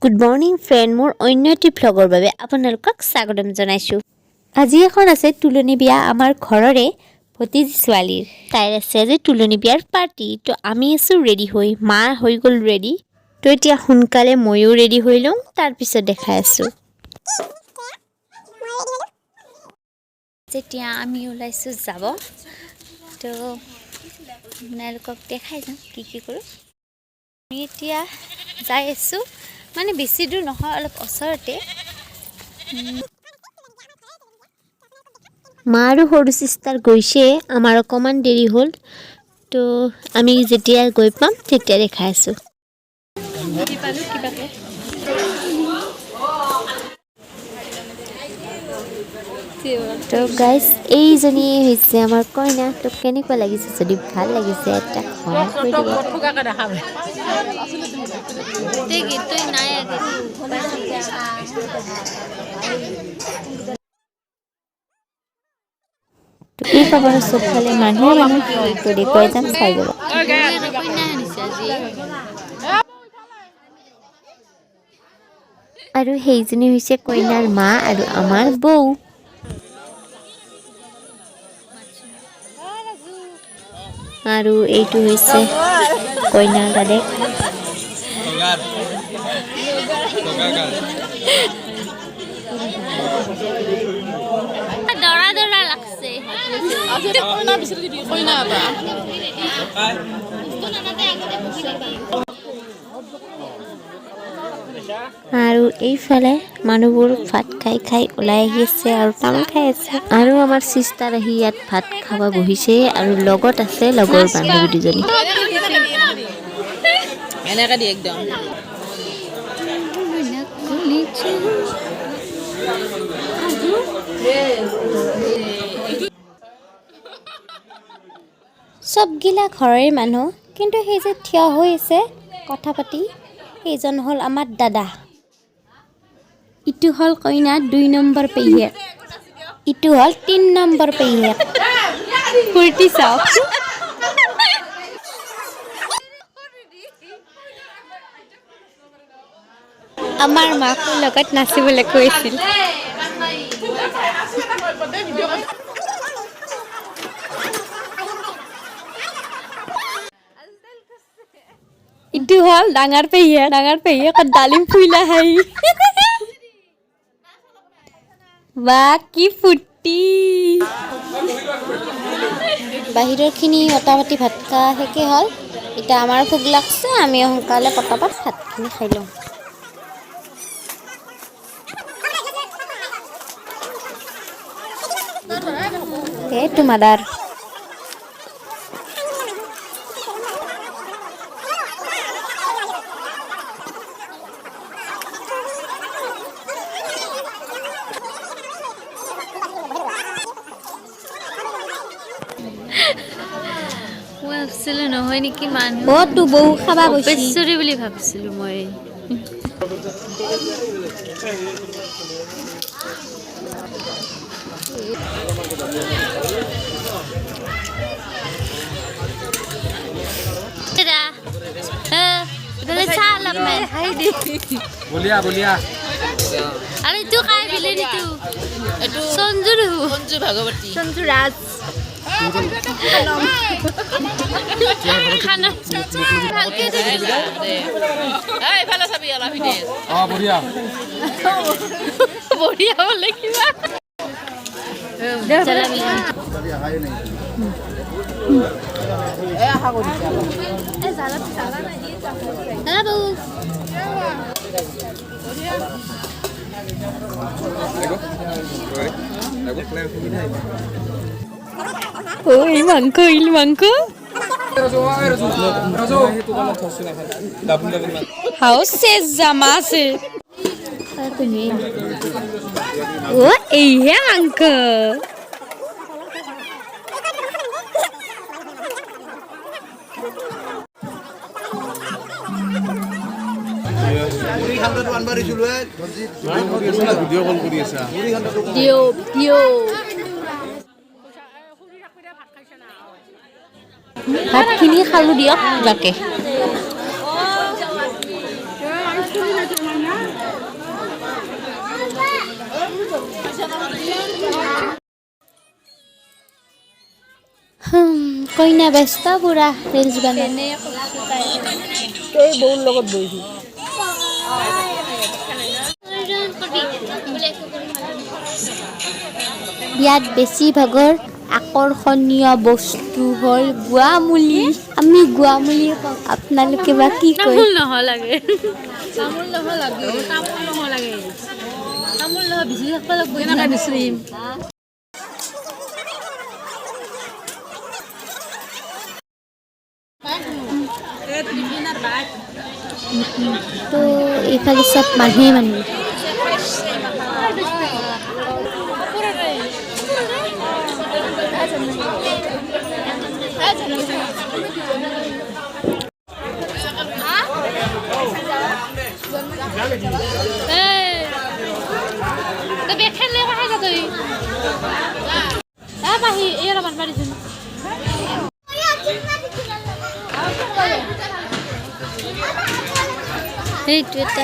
Good morning friend, মোৰ অন্য এটি ভ্লগৰ বাবে আপোনালোকক স্বাগতম জনাইছোঁ। আজি এখন আছে তুলনি বিয়া আমাৰ ঘৰৰে ভতিজী ছোৱালীৰ। তাইৰ আছে আজি তুলনি বিয়াৰ পাৰ্টি। তো আমি আছোঁ ৰেডি হৈ, মা হৈ গ'ল ৰেডি। তো এতিয়া সোনকালে ময়ো ৰেডি হৈ লওঁ, তাৰপিছত দেখাই আছোঁ। যেতিয়া আমি ওলাইছোঁ যাব, তো আপোনালোকক দেখাই যাম কি কৰোঁ। আমি এতিয়া যাই আছোঁ, মানে বেছি দূৰ নহয়, অলপ ওচৰতে। মা আৰু সৰু চিষ্টাৰ গৈছে, আমাৰ অকণমান দেৰি হ'ল। তো আমি যেতিয়া গৈ পাম তেতিয়া দেখাই আছোঁ। তো গাইজ, এইজনী হৈছে আমাৰ কইনা। তো কেনেকুৱা লাগিছে? যদি ভাল লাগিছে এটা কমেণ্ট কৰি দিব। এই খবৰ চবফালে মানুহে তো দেখুৱাই যাম, চাই যাব। আৰু সেইজনী হৈছে কইনাৰ মা আৰু আমাৰ বৌ। আৰু এইটো হৈছে কইনাৰ দাদেক। আৰু এইফালে মানুহবোৰ ভাত খাই ওলাই আহি আছে আৰু তামোল খাই আছে। আৰু আমাৰ চিষ্টাৰ আহি ইয়াত ভাত খাব বহিছে, আৰু লগত আছে লগৰ বান্ধৱী দুজনী। চবগিলা ঘৰৰে মানুহ, কিন্তু সেই যে থিয় হৈ আছে কথা পাতি, সেইজন হ'ল আমাৰ দাদা। ইটো হ'ল কইনা 2 নম্বৰ পেহীয়েক, ইটো হ'ল 3 নম্বৰ পেহীয়েক। ফূৰ্তি চাওক। আমাৰ মাকো লগত নাচিবলৈ কৈছিল। ইটো হ'ল ডাঙৰ পেহীয়েক ডালিম ফুইলা হাই। বা কি ফূৰ্তি! বাহিৰৰখিনি মোটামুটি ভাত খোৱা শেষেই হ'ল। এতিয়া আমাৰ ভোক লাগছে, আমি সোনকালে পটাপট ভাতখিনি খাই লওঁ। এইটো মাদাৰ। মই ভাবিছিলোঁ নহয় নেকি মানুহ। অ' তো বৌ খাবা গৈছি বুলি ভাবিছিলোঁ মই। আৰু এইটো খাই দিলে নিতো সঞ্জু ভাগৱতী, সঞ্জু ৰাজ। মাংস জামাছে। ও এইহে মাংস। ভাতখিনি খালোঁ দিয়ক যাকে। কইনা ব্যস্ত পুৰা ৰিলছ বনাই এই বউৰ লগত বহিছি বিয়াত বেছিভাগৰ আকৰ্ষণীয় বস্তু হ'ল গুৱামুলি আমি গুৱামুলি কওঁ আপোনালোকে বা কি কয় তামোল নহয় লাগে বিচি থাকিব লাগিব কেনেকৈ বিচাৰিম তো এইফালে চব মানুহে মানুহ সেইটো এটা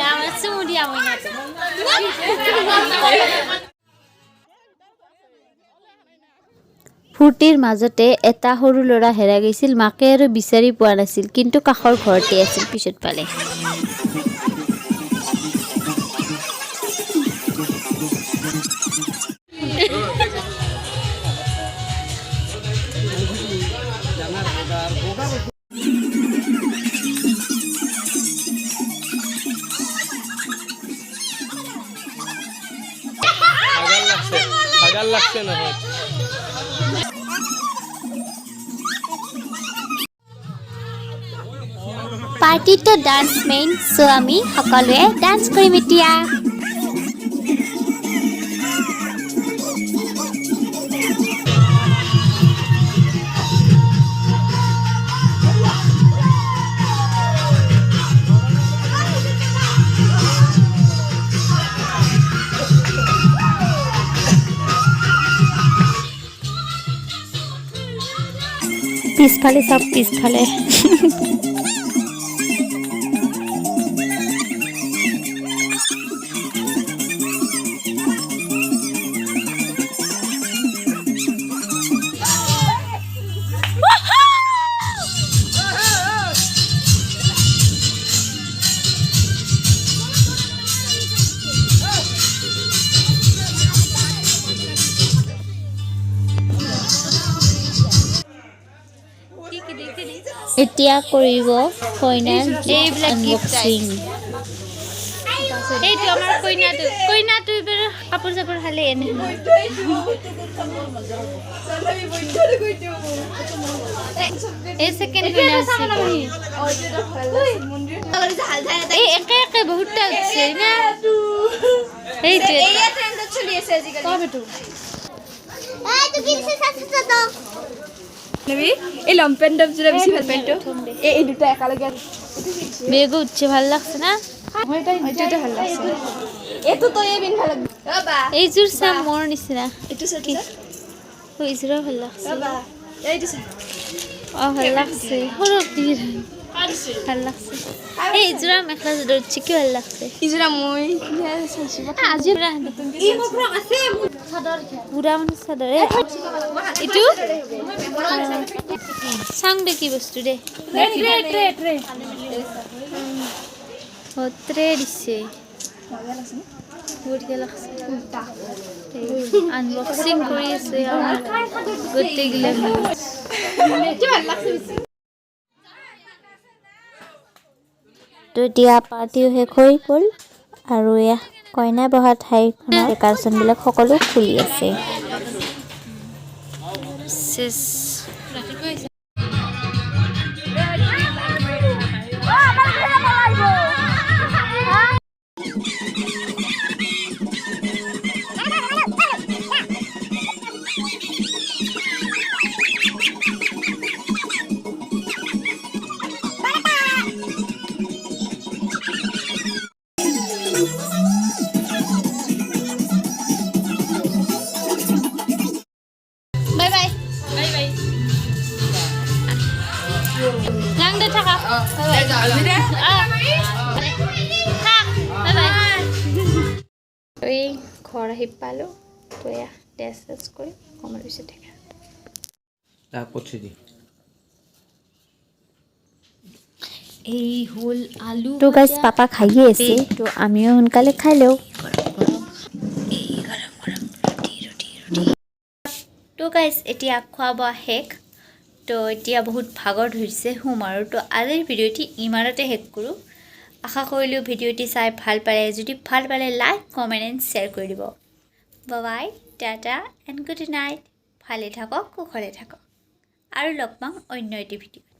আমাৰ চুমুৰি আমি না ফূৰ্তিৰ মাজতে এটা সৰু ল'ৰা হেৰাই গৈছিল মাকে আৰু বিচাৰি পোৱা নাছিল কিন্তু কাষৰ ঘৰতে আছিল পিছত পালে হাগাল লাগছে নহয় পাৰ্টিটো ডান্স মেইন সো আমি সকলোৱে ডান্স কৰিম এতিয়া পিছফালে সব পিছফালে এতিয়া কৰিব কইনাৰ আনবক্সিং এইটো আমাৰ কইনাটো এবাৰ কাপোৰ চাপোৰ খালে এনে এই সেকেন্ড কইনা এই একে একে বহুতটা আছে না এইটো এই ট্রেন্ডত চলি আছে আজিকালি কবেটো এই তো কি দিছে সাতটা দাও নেবি এই লম্পেন্টৰ জোৰা বেছি ভাল পেন্টো এই দুটা একালগে বেগো উচ্চে ভাল লাগছে না এইটো ভাল লাগছে এটো তো এই বিন ভাল লাগবে বাবা এই জোৰ চাম মোৰ নিচিনা এটো সেটো এই জোৰ ভাল লাগছে বাবা এইটো ভাল লাগছে হৰক দিৰ ভাল লাগছে এই জোৰ মেখলা জোৰ চিকি ভাল লাগছে ইজৰা মই চাইছি আজি ই মোৰ ফ্ৰক আছে চাদৰ বুঢ়া মানুহ চাদৰ এইটো চাং দে কি বস্তু দে ট্ৰে দিছে বঢ়িয়া লাগছে আনবক্সিং কৰি আছে আমাৰ গোটেইগিলা তো এতিয়া পাৰ্টিও শেষ হৈ গ'ল আৰু এয়া কইনা বহা ঠাইখনৰ ডেক'ৰেশ্যনবিলাক সকলো খুলি আছে এই ঘৰ আহি পালোঁ তো এয়া ড্ৰেছ চেছ কৰি অকণমান পিছত থাকে এই হ'ল আলু তো গাইজ পাপা খাইয়ে আছে তো আমিও সোনকালে খাই লওঁ তো গাইজ এতিয়া খোৱা বোৱা শেষ তো এতিয়া বহুত ভাগৰ ধৰিছে শুম আৰু তো আজিৰ ভিডিঅ'টি ইমানতে শেষ কৰোঁ আশা কৰিলোঁ ভিডিঅ'টি চাই ভাল পালে যদি ভাল পালে লাইক কমেণ্ট এণ্ড শ্বেয়াৰ কৰি দিব বাই টাটা এণ্ড গুড নাইট ভালে থাকক কুশলে থাকক আৰু লগ পাম অন্য এটি ভিডিঅ'ত